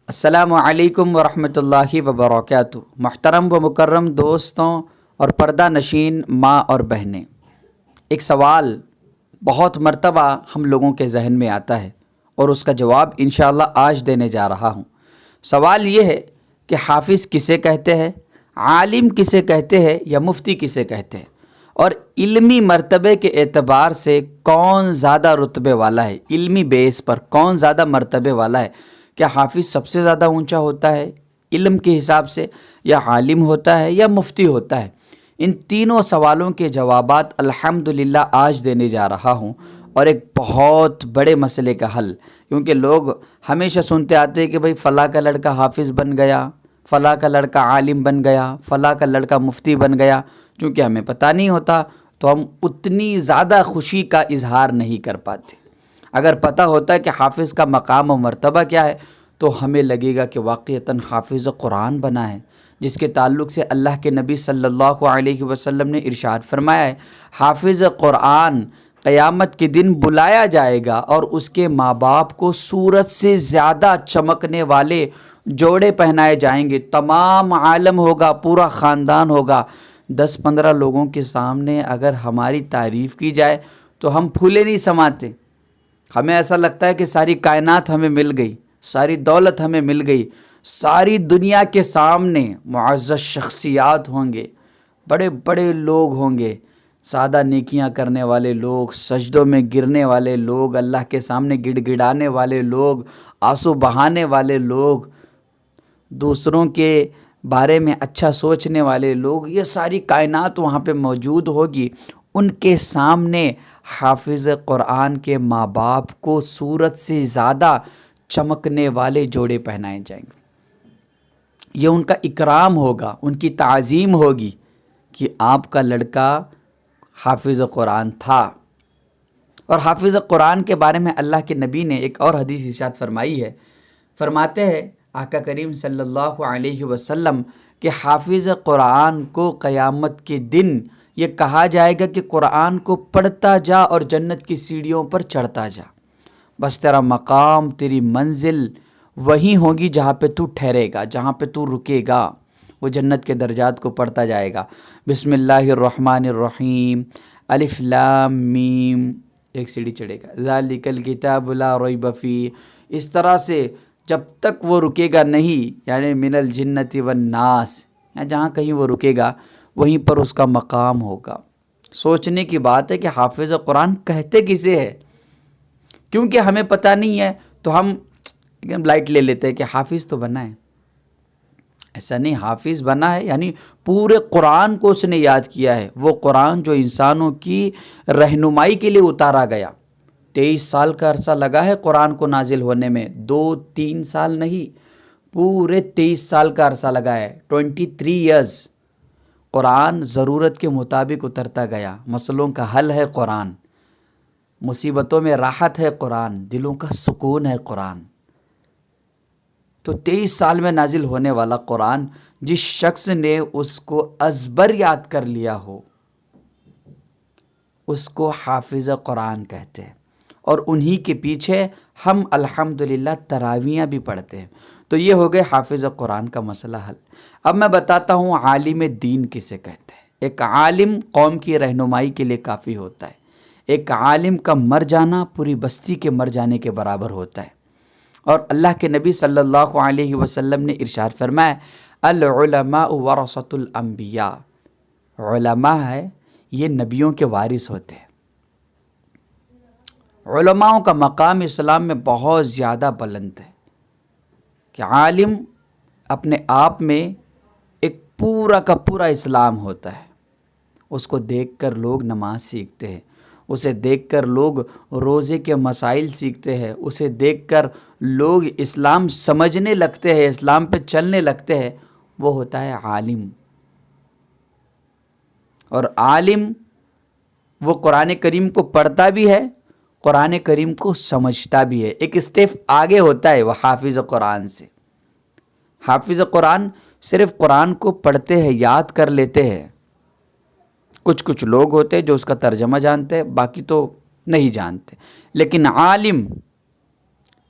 السلام علیکم ورحمۃ اللہ وبرکاتہ۔ محترم و مکرم دوستوں اور پردہ نشین ماں اور بہنیں، ایک سوال بہت مرتبہ ہم لوگوں کے ذہن میں آتا ہے اور اس کا جواب انشاءاللہ آج دینے جا رہا ہوں۔ سوال یہ ہے کہ حافظ کسے کہتے ہیں، عالم کسے کہتے ہیں یا مفتی کسے کہتے ہیں، اور علمی مرتبے کے اعتبار سے کون زیادہ رتبے والا ہے، علمی بیس پر کون زیادہ مرتبے والا ہے۔ کیا حافظ سب سے زیادہ اونچا ہوتا ہے علم کے حساب سے، یا عالم ہوتا ہے، یا مفتی ہوتا ہے؟ ان تینوں سوالوں کے جوابات الحمدللہ آج دینے جا رہا ہوں، اور ایک بہت بڑے مسئلے کا حل، کیونکہ لوگ ہمیشہ سنتے آتے ہیں کہ بھئی فلاں کا لڑکا حافظ بن گیا، فلاں کا لڑکا عالم بن گیا، فلاں کا لڑکا مفتی بن گیا۔ چونکہ ہمیں پتہ نہیں ہوتا تو ہم اتنی زیادہ خوشی کا اظہار نہیں کر پاتے۔ اگر پتہ ہوتا ہے کہ حافظ کا مقام و مرتبہ کیا ہے تو ہمیں لگے گا کہ واقعتاً حافظ قرآن بنا ہے، جس کے تعلق سے اللہ کے نبی صلی اللہ علیہ وسلم نے ارشاد فرمایا ہے، حافظ قرآن قیامت کے دن بلایا جائے گا اور اس کے ماں باپ کو سورج سے زیادہ چمکنے والے جوڑے پہنائے جائیں گے۔ تمام عالم ہوگا، پورا خاندان ہوگا۔ 10-15 لوگوں کے سامنے اگر ہماری تعریف کی جائے تو ہم پھولے نہیں سماتے۔ ہمیں ایسا لگتا ہے کہ ساری کائنات ہمیں مل گئی، ساری دولت ہمیں مل گئی، ساری دنیا کے سامنے معزز شخصیات ہوں گے، بڑے بڑے لوگ ہوں گے، سادہ نیکیاں کرنے والے لوگ، سجدوں میں گرنے والے لوگ، اللہ کے سامنے گڑ گڑانے والے لوگ، آنسو بہانے والے لوگ، دوسروں کے بارے میں اچھا سوچنے والے لوگ، یہ ساری کائنات وہاں پہ موجود ہوگی۔ ان کے سامنے حافظ قرآن کے ماں باپ کو سورج سے زیادہ چمکنے والے جوڑے پہنائے جائیں گے۔ یہ ان کا اکرام ہوگا، ان کی تعظیم ہوگی کہ آپ کا لڑکا حافظ قرآن تھا۔ اور حافظ قرآن کے بارے میں اللہ کے نبی نے ایک اور حدیث ارشاد فرمائی ہے، فرماتے ہیں آقا کریم صلی اللہ علیہ وسلم کہ حافظ قرآن کو قیامت کے دن یہ کہا جائے گا کہ قرآن کو پڑھتا جا اور جنت کی سیڑھیوں پر چڑھتا جا، بس تیرا مقام، تیری منزل وہیں ہوگی جہاں پہ تو ٹھہرے گا، جہاں پہ تو رکے گا۔ وہ جنت کے درجات کو پڑھتا جائے گا، بسم اللہ الرحمن الرحیم، الف لام میم، ایک سیڑھی چڑھے گا، ذالک الکتاب لا ریب فیہ، اس طرح سے جب تک وہ رکے گا نہیں، یعنی من الجنت والناس، جہاں کہیں وہ رکے گا وہیں پر اس کا مقام ہوگا۔ سوچنے کی بات ہے کہ حافظ قرآن کہتے کسے ہے؟ کیونکہ ہمیں پتہ نہیں ہے تو ہم لائٹ لے لیتے ہیں کہ حافظ تو بنا ہے۔ ایسا نہیں، حافظ بنا ہے یعنی پورے قرآن کو اس نے یاد کیا ہے، وہ قرآن جو انسانوں کی رہنمائی کے لیے اتارا گیا۔ 23 سال کا عرصہ لگا ہے قرآن کو نازل ہونے میں، 2-3 سال نہیں، پورے 23 سال کا عرصہ لگا ہے، 23 ایئرز۔ قرآن ضرورت کے مطابق اترتا گیا، مسئلوں کا حل ہے قرآن، مصیبتوں میں راحت ہے قرآن، دلوں کا سکون ہے قرآن۔ تو 23 سال میں نازل ہونے والا قرآن، جس شخص نے اس کو ازبر یاد کر لیا ہو اس کو حافظ قرآن کہتے ہیں، اور انہی کے پیچھے ہم الحمدللہ تراویحیں بھی پڑھتے ہیں۔ تو یہ ہو گئے حافظ قرآن کا مسئلہ حل۔ اب میں بتاتا ہوں عالم دین کسے کہتے ہیں۔ ایک عالم قوم کی رہنمائی کے لیے کافی ہوتا ہے، ایک عالم کا مر جانا پوری بستی کے مر جانے کے برابر ہوتا ہے۔ اور اللہ کے نبی صلی اللہ علیہ وسلم نے ارشاد فرمایا، العلماء ورثۃ الانبیاء، علماء ہے یہ نبیوں کے وارث ہوتے ہیں۔ علماء کا مقام اسلام میں بہت زیادہ بلند ہے کہ عالم اپنے آپ میں ایک پورا کا پورا اسلام ہوتا ہے۔ اس کو دیکھ کر لوگ نماز سیکھتے ہیں، اسے دیکھ کر لوگ روزے کے مسائل سیکھتے ہیں، اسے دیکھ کر لوگ اسلام سمجھنے لگتے ہیں، اسلام پہ چلنے لگتے ہیں۔ وہ ہوتا ہے عالم۔ اور عالم وہ قرآن کریم کو پڑھتا بھی ہے، قرآن کریم کو سمجھتا بھی ہے، ایک اسٹیپ آگے ہوتا ہے وہ حافظ قرآن سے۔ حافظ قرآن صرف قرآن کو پڑھتے ہیں، یاد کر لیتے ہیں۔ کچھ لوگ ہوتے ہیں جو اس کا ترجمہ جانتے ہیں، باقی تو نہیں جانتے۔ لیکن عالم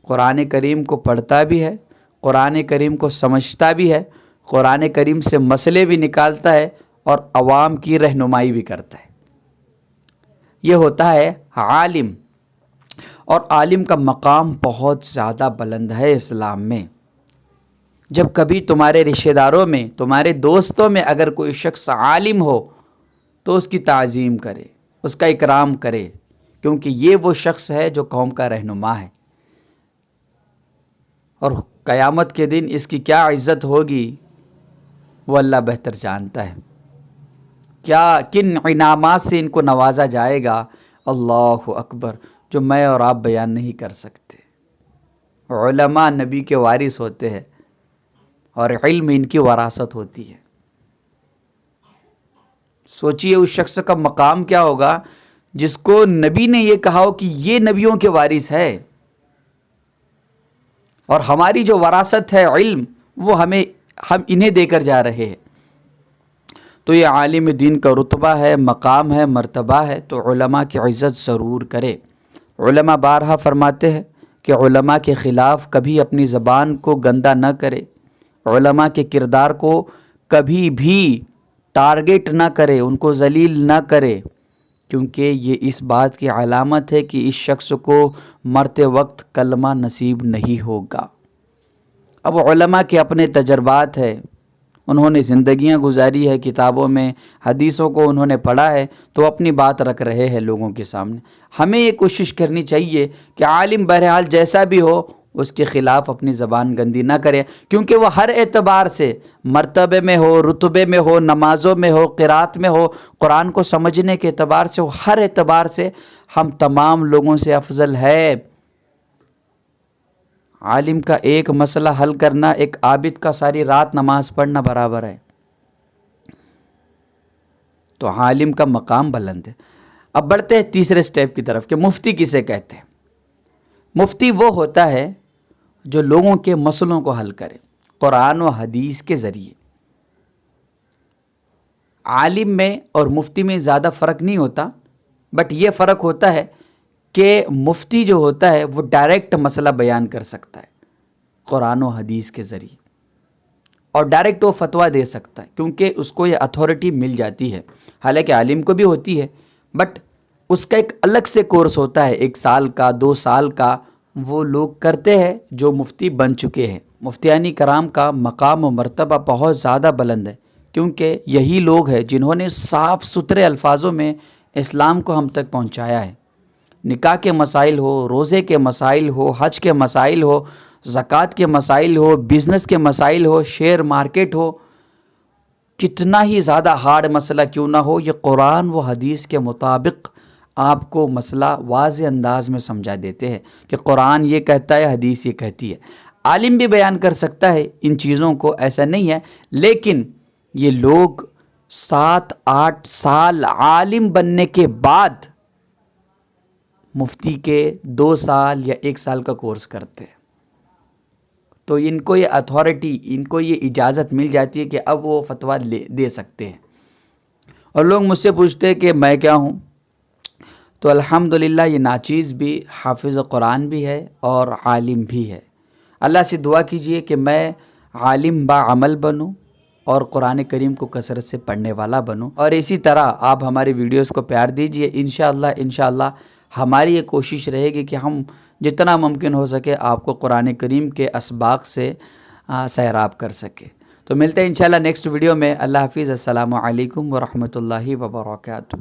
قرآن کریم کو پڑھتا بھی ہے، قرآن کریم کو سمجھتا بھی ہے، قرآن کریم سے مسئلے بھی نکالتا ہے اور عوام کی رہنمائی بھی کرتا ہے۔ یہ ہوتا ہے عالم، اور عالم کا مقام بہت زیادہ بلند ہے اسلام میں۔ جب کبھی تمہارے رشتہ داروں میں، تمہارے دوستوں میں اگر کوئی شخص عالم ہو تو اس کی تعظیم کرے، اس کا اکرام کرے، کیونکہ یہ وہ شخص ہے جو قوم کا رہنما ہے، اور قیامت کے دن اس کی کیا عزت ہوگی وہ اللہ بہتر جانتا ہے۔ کیا کن انعامات سے ان کو نوازا جائے گا، اللہ اکبر، جو میں اور آپ بیان نہیں کر سکتے۔ علماء نبی کے وارث ہوتے ہیں اور علم ان کی وراثت ہوتی ہے۔ سوچئے اس شخص کا مقام کیا ہوگا جس کو نبی نے یہ کہا ہو کہ یہ نبیوں کے وارث ہے، اور ہماری جو وراثت ہے علم وہ ہم انہیں دے کر جا رہے ہیں۔ تو یہ عالم دین کا رتبہ ہے، مقام ہے، مرتبہ ہے، تو علماء کی عزت ضرور کرے۔ علماء بارہا فرماتے ہیں کہ علماء کے خلاف کبھی اپنی زبان کو گندا نہ کرے، علماء کے کردار کو کبھی بھی ٹارگٹ نہ کرے، ان کو ذلیل نہ کرے، کیونکہ یہ اس بات کی علامت ہے کہ اس شخص کو مرتے وقت کلمہ نصیب نہیں ہوگا۔ اب علماء کے اپنے تجربات ہیں، انہوں نے زندگیاں گزاری ہے، کتابوں میں حدیثوں کو انہوں نے پڑھا ہے، تو اپنی بات رکھ رہے ہیں لوگوں کے سامنے۔ ہمیں یہ کوشش کرنی چاہیے کہ عالم بہرحال جیسا بھی ہو اس کے خلاف اپنی زبان گندی نہ کرے، کیونکہ وہ ہر اعتبار سے، مرتبے میں ہو، رتبے میں ہو، نمازوں میں ہو، قرات میں ہو، قرآن کو سمجھنے کے اعتبار سے ہو، ہر اعتبار سے ہم تمام لوگوں سے افضل ہے۔ عالم کا ایک مسئلہ حل کرنا ایک عابد کا ساری رات نماز پڑھنا برابر ہے۔ تو عالم کا مقام بلند ہے۔ اب بڑھتے ہیں تیسرے سٹیپ کی طرف کہ مفتی کسے کہتے ہیں۔ مفتی وہ ہوتا ہے جو لوگوں کے مسئلوں کو حل کرے قرآن و حدیث کے ذریعے۔ عالم میں اور مفتی میں زیادہ فرق نہیں ہوتا، بٹ یہ فرق ہوتا ہے کہ مفتی جو ہوتا ہے وہ ڈائریکٹ مسئلہ بیان کر سکتا ہے قرآن و حدیث کے ذریعے، اور ڈائریکٹ وہ فتویٰ دے سکتا ہے کیونکہ اس کو یہ اتھارٹی مل جاتی ہے۔ حالانکہ عالم کو بھی ہوتی ہے، بٹ اس کا ایک الگ سے کورس ہوتا ہے، 1 سال کا، 2 سال کا، وہ لوگ کرتے ہیں جو مفتی بن چکے ہیں۔ مفتیانی کرام کا مقام و مرتبہ بہت زیادہ بلند ہے، کیونکہ یہی لوگ ہیں جنہوں نے صاف ستھرے الفاظوں میں اسلام کو ہم تک پہنچایا ہے۔ نکاح کے مسائل ہو، روزے کے مسائل ہو، حج کے مسائل ہو، زکوٰۃ کے مسائل ہو، بزنس کے مسائل ہو، شیئر مارکیٹ ہو، کتنا ہی زیادہ ہارڈ مسئلہ کیوں نہ ہو، یہ قرآن و حدیث کے مطابق آپ کو مسئلہ واضح انداز میں سمجھا دیتے ہیں کہ قرآن یہ کہتا ہے، حدیث یہ کہتی ہے۔ عالم بھی بیان کر سکتا ہے ان چیزوں کو، ایسا نہیں ہے، لیکن یہ لوگ 7-8 سال عالم بننے کے بعد مفتی کے 2 سال یا 1 سال کا کورس کرتے ہیں، تو ان کو یہ اتھارٹی، ان کو یہ اجازت مل جاتی ہے کہ اب وہ فتویٰ دے سکتے ہیں۔ اور لوگ مجھ سے پوچھتے ہیں کہ میں کیا ہوں، تو الحمدللہ یہ ناچیز بھی، حافظ قرآن بھی ہے اور عالم بھی ہے۔ اللہ سے دعا کیجئے کہ میں عالم با عمل بنوں اور قرآن کریم کو کثرت سے پڑھنے والا بنوں، اور اسی طرح آپ ہماری ویڈیوز کو پیار دیجئے۔ انشاءاللہ ہماری یہ کوشش رہے گی کہ ہم جتنا ممکن ہو سکے آپ کو قرآن کریم کے اسباق سے سیراب کر سکے۔ تو ملتے ہیں انشاءاللہ نیکسٹ ویڈیو میں۔ اللہ حافظ، السلام علیکم ورحمۃ اللہ وبرکاتہ۔